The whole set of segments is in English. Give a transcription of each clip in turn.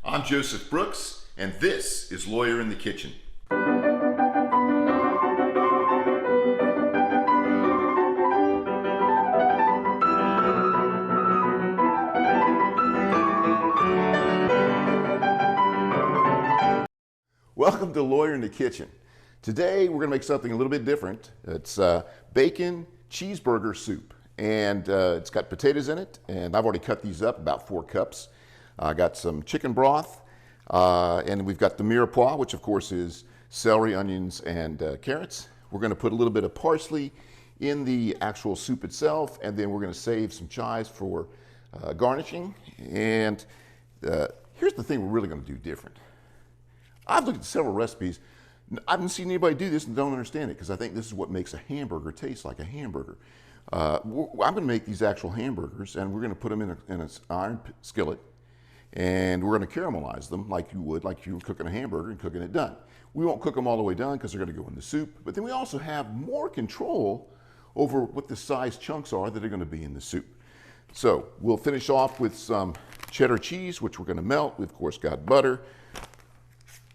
I'm Joseph Brooks, and this is Lawyer in the Kitchen. Welcome to Lawyer in the Kitchen. Today we're going to make something a little bit different. It's bacon cheeseburger soup, and it's got potatoes in it, and I've already cut these up, about 4 cups. I got some chicken broth, and we've got the mirepoix, which of course is celery, onions, and carrots. We're going to put a little bit of parsley in the actual soup itself, and then we're going to save some chives for garnishing. And here's the thing we're really going to do different. I've looked at several recipes. I haven't seen anybody do this and don't understand it, because I think this is what makes a hamburger taste like a hamburger. I'm going to make these actual hamburgers, and we're going to put them in an iron skillet, and we're going to caramelize them like you would cooking a hamburger and cooking it done. We won't cook them all the way done because they're going to go in the soup, but then we also have more control over what the size chunks are that are going to be in the soup. So we'll finish off with some cheddar cheese, which we're going to melt. We of course got butter.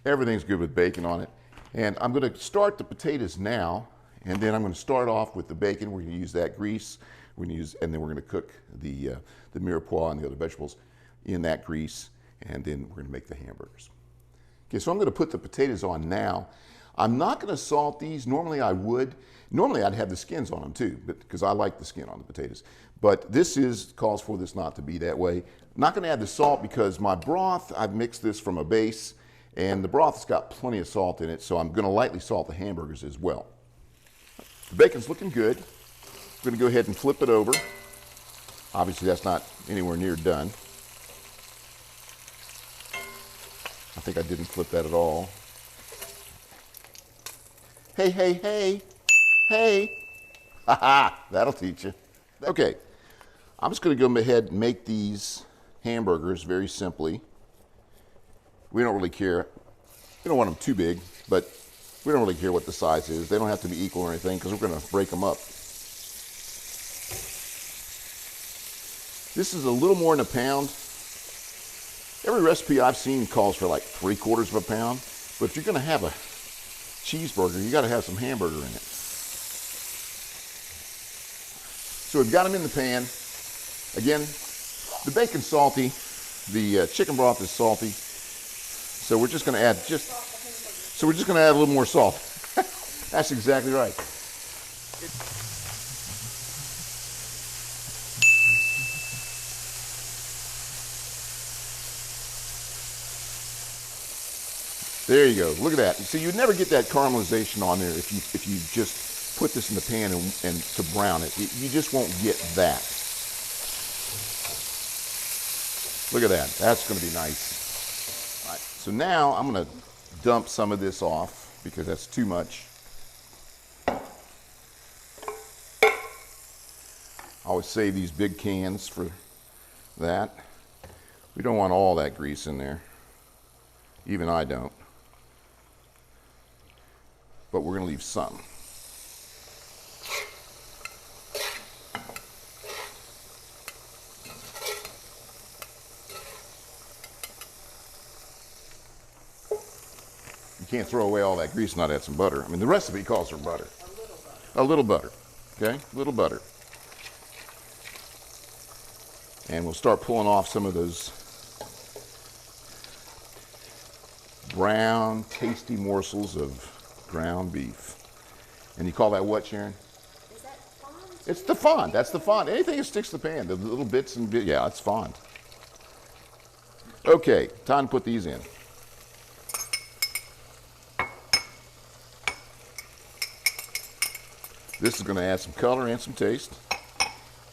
Everything's good with bacon on it. And I'm going to start the potatoes now, and then I'm going to start off with the bacon. We're going to use that grease. And then we're going to cook the mirepoix and the other vegetables in that grease, and then we're going to make the hamburgers. Okay, so I'm going to put the potatoes on now. I'm not going to salt these. Normally I would. Normally I'd have the skins on them too, because I like the skin on the potatoes. But this calls for this not to be that way. I'm not going to add the salt because my broth, I've mixed this from a base, and the broth's got plenty of salt in it, so I'm going to lightly salt the hamburgers as well. The bacon's looking good. I'm going to go ahead and flip it over. Obviously that's not anywhere near done. I think I didn't flip that at all. Hey, hey, hey, hey. Haha, that'll teach you. Okay, I'm just going to go ahead and make these hamburgers very simply. We don't really care. We don't want them too big, but we don't really care what the size is. They don't have to be equal or anything because we're going to break them up. This is a little more than a pound. Every recipe I've seen calls for like 3/4 of a pound, but if you're going to have a cheeseburger, you got to have some hamburger in it. So we've got them in the pan. Again, the bacon's salty, the chicken broth is salty, so we're just going to add a little more salt. That's exactly right. There you go. Look at that. So you'd never get that caramelization on there if you just put this in the pan and to brown it. You just won't get that. Look at that. That's going to be nice. All right. So now I'm going to dump some of this off because that's too much. I always save these big cans for that. We don't want all that grease in there. Even I don't. But we're going to leave some. You can't throw away all that grease and not add some butter. I mean, the recipe calls for butter. A little butter. Okay? A little butter. And we'll start pulling off some of those brown, tasty morsels of ground beef. And you call that what, Sharon? Is that fond? It's the fond. That's the fond. Anything that sticks to the pan, the little bits and yeah, it's fond. Okay, time to put these in. This is going to add some color and some taste.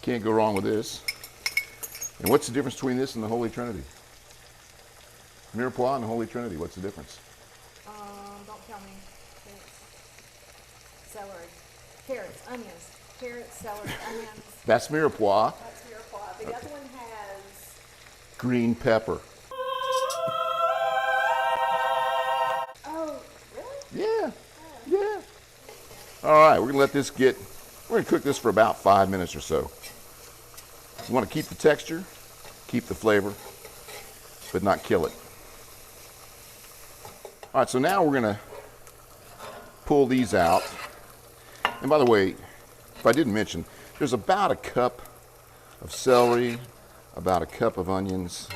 Can't go wrong with this. And what's the difference between this and the Holy Trinity? Mirepoix and the Holy Trinity, what's the difference? Don't tell me. Celery, carrots, onions, carrots, celery, onions. That's mirepoix. That's mirepoix. The other one has green pepper. Oh, really? Yeah, yeah. All right, we're gonna let this we're gonna cook this for about 5 minutes or so. You wanna keep the texture, keep the flavor, but not kill it. All right, so now we're gonna pull these out. And by the way, if I didn't mention, there's about a cup of celery, about a cup of onions,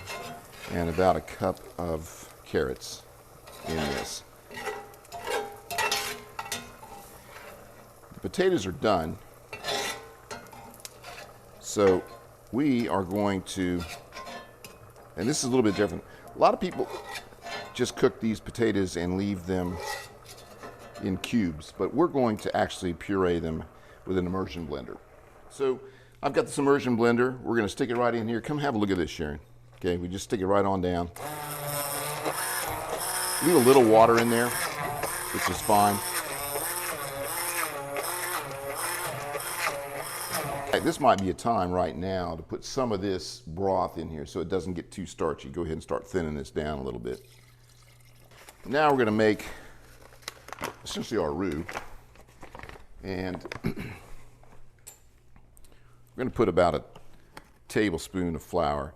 and about a cup of carrots in this. The potatoes are done. So we are going to, and this is a little bit different. A lot of people just cook these potatoes and leave them in cubes, but we're going to actually puree them with an immersion blender. So I've got this immersion blender. We're going to stick it right in here. Come have a look at this, Sharon. Okay, we just stick it right on down. Leave a little water in there, which is fine. This might be a time right now to put some of this broth in here so it doesn't get too starchy. Go ahead and start thinning this down a little bit. Now we're going to make essentially our roux. And we're going to put about a tablespoon of flour.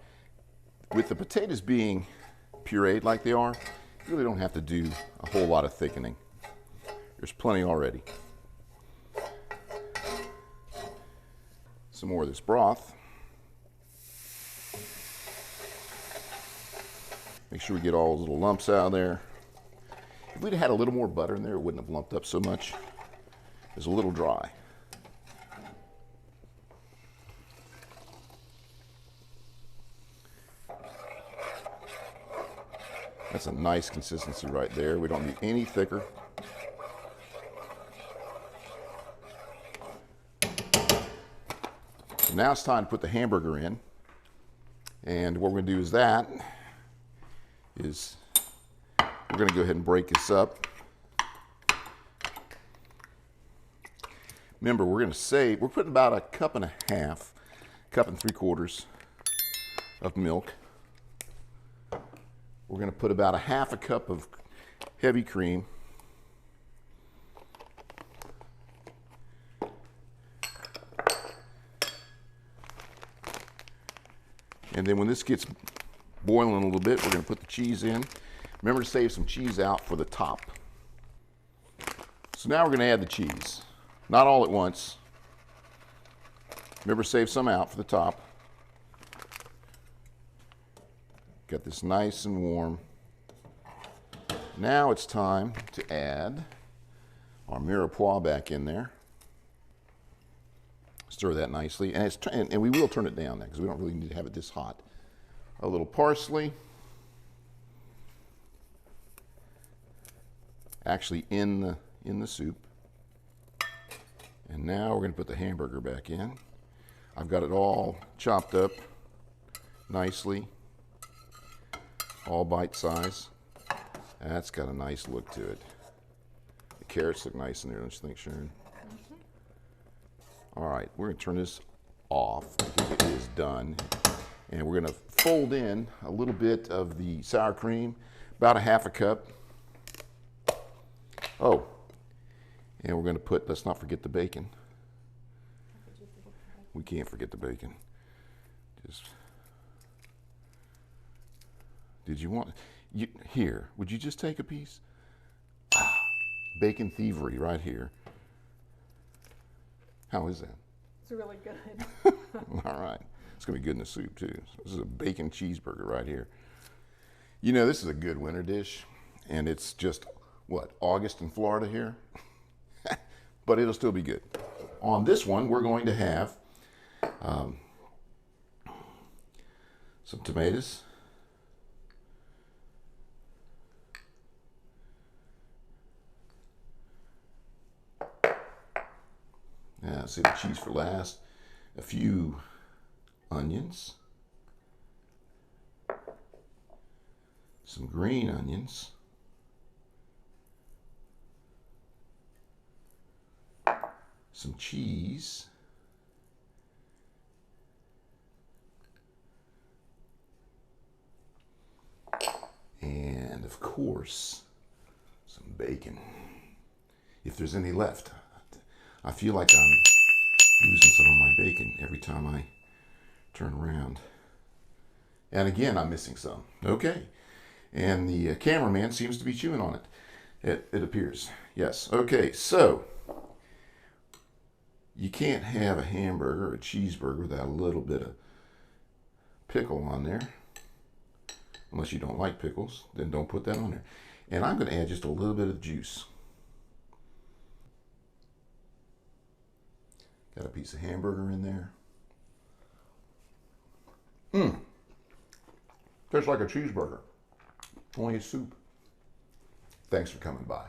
With the potatoes being pureed like they are, you really don't have to do a whole lot of thickening. There's plenty already. Some more of this broth. Make sure we get all those little lumps out of there. If we'd had a little more butter in there, it wouldn't have lumped up so much. It's a little dry. That's a nice consistency right there. We don't need any thicker. So now it's time to put the hamburger in. And what we're going to do is we're going to go ahead and break this up. Remember, we're putting about a cup and a half, cup and 3/4 of milk. We're going to put about a half a cup of heavy cream. And then when this gets boiling a little bit, we're going to put the cheese in. Remember to save some cheese out for the top. So now we're going to add the cheese. Not all at once. Remember to save some out for the top. Got this nice and warm. Now it's time to add our mirepoix back in there. Stir that nicely, and we will turn it down now because we don't really need to have it this hot. A little parsley, actually in the soup. And now we're going to put the hamburger back in. I've got it all chopped up nicely, all bite size. That's got a nice look to it. The carrots look nice in there, don't you think, Sharon? All right, we're going to turn this off because it is done. And we're going to fold in a little bit of the sour cream, about a half a cup. Oh, and we're going to put, let's not forget the bacon. We can't forget the bacon. Did you want, here, would you just take a piece? Bacon thievery right here. How is that? It's really good. All right. It's going to be good in the soup, too. So this is a bacon cheeseburger right here. You know, this is a good winter dish, and it's just, what, August in Florida here? But it'll still be good. On this one, we're going to have some tomatoes. Now, save the cheese for last. A few onions. Some green onions. Some cheese. And of course, some bacon. If there's any left. I feel like I'm losing some of my bacon every time I turn around. And again, I'm missing some. Okay. And the cameraman seems to be chewing on it. It appears. Yes. Okay, so you can't have a hamburger or a cheeseburger without a little bit of pickle on there. Unless you don't like pickles, then don't put that on there. And I'm going to add just a little bit of juice. Got a piece of hamburger in there. Tastes like a cheeseburger, only a soup. Thanks for coming by.